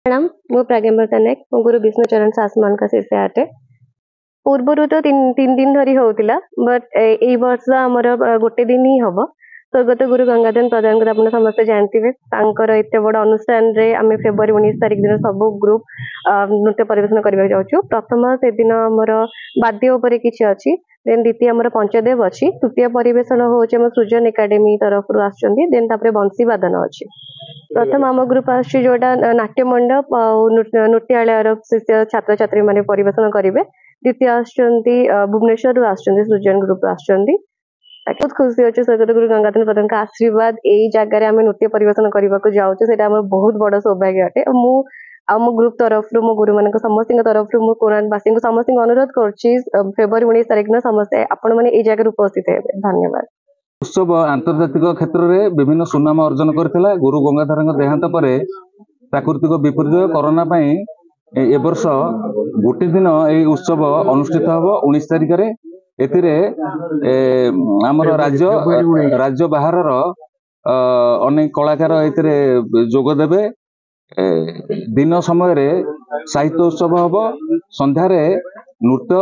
प्रणाम मु प्राज्ञमृता नायक मो गुरु विष्णु चरण सासमान का शिष्य अटे पूर्वर तो तीन दिन धरी होता बट ए वर्ष आमर गोटे दिन ही हम स्वर्गत गुरु गंगाधर प्रधान को आप समस्त जानते एत बड़ अनुष्ठान आम फेब्रुआरी 19 तारिख दिन सब ग्रुप नृत्य परिवेशन करने जाऊँ। प्रथम से दिन आमर वाद्य उपर किसी अच्छी देन द्वितीय आमर पंचदेव अच्छी तृतीय परिवेशन हूँ सृजन एकाडेमी तरफ आसुच्च बंशी वादन अच्छी। प्रथम आम ग्रुप आसोटा नाट्य मंडप नृत्यालय शिष्य छात्र छात्री मैंने परिवेशन करेंगे। द्वितीय आसुच्च भुवनेश्वर आसुच्च सृजन ग्रुप आसुच्च बहुत खुशी अच्छे स्वर्गत गुरु गंगाधर प्रधान का आशीर्वाद यही जगह आम नृत्य परिवेशन करने को जाऊँ बहुत बड़ सौभाग्य अटे। मो ग्रुप तरफ मो गुरु मान समस्त तरफ मो कोणार्कवासी समस्त अनुरोध कर फेब्रुआरी 19 तारिख दिन समस्ते आपण मैंने जगह उपस्थित है। धन्यवाद। उत्सव आंतर्जातिक क्षेत्र में विभिन्न सुनाम अर्जन करथिला। गुरु गंगाधर देहांत पर प्राकृतिक विपर्य कोरोना ए वर्ष गोटे दिन ये उत्सव अनुष्ठित हम 19 तारिख में। एतिरे आमर राज्य बाहर अनेक कलाकार एतिरे जोग देबे। दिन समय साहित्य उत्सव हम संध्यारे नृत्य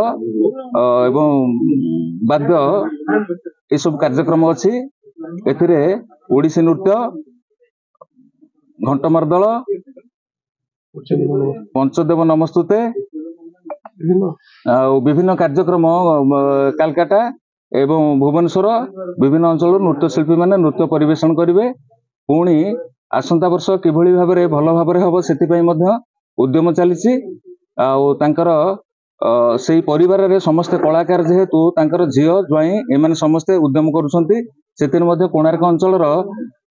एवं वाद्य ये सब कार्यक्रम अच्छी। एथिरे ओडिसी नृत्य घंटमार्दल पंचदेव नमस्तुते विभिन्न कार्यक्रम कलकाता एवं भुवनेश्वर विभिन्न अंचल नृत्य शिल्पी माने नृत्य परिवेशन करेंगे। पुणी आसंता वर्ष किभली भाव भल भाव हम से उद्यम चली से परिवार रे समस्त कलाकार जेहेतु झील ज्वाई एम समस्ते उद्यम कर कोणार्क अंचल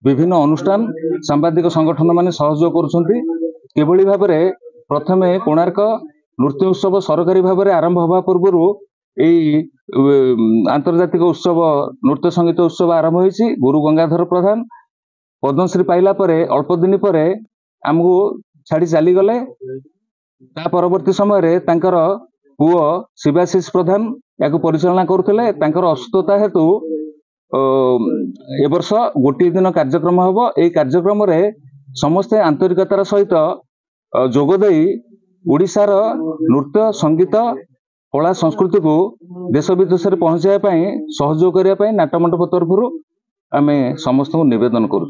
विभिन्न अनुष्ठान सांबादिक संगठन माने सहयोग कर भाव प्रथम कोणार्क नृत्य उत्सव सरकारी भाव में आरंभ हवा पूर्व आंतर्जातिक उत्सव नृत्य संगीत उत्सव आरंभ होइछि। गुरु गंगाधर प्रधान पद्मश्री पाइला परे अल्प दिन पर आमको छाड़ी चली गले। परवर्ती समय तांकर पुओ शिवाशीष प्रधान या परिचालना करुले। असुस्थता हेतु ए वर्ष गोटे दिन कार्यक्रम हम। यह कार्यक्रम समस्ते आंतरिकतार सहित जोगदे ओडिशार नृत्य संगीत कला संस्कृति को देश विदेश में पहुंचाई सहयोग करने नाट्यमंडप तरफ आम समस्त निवेदन करूँ।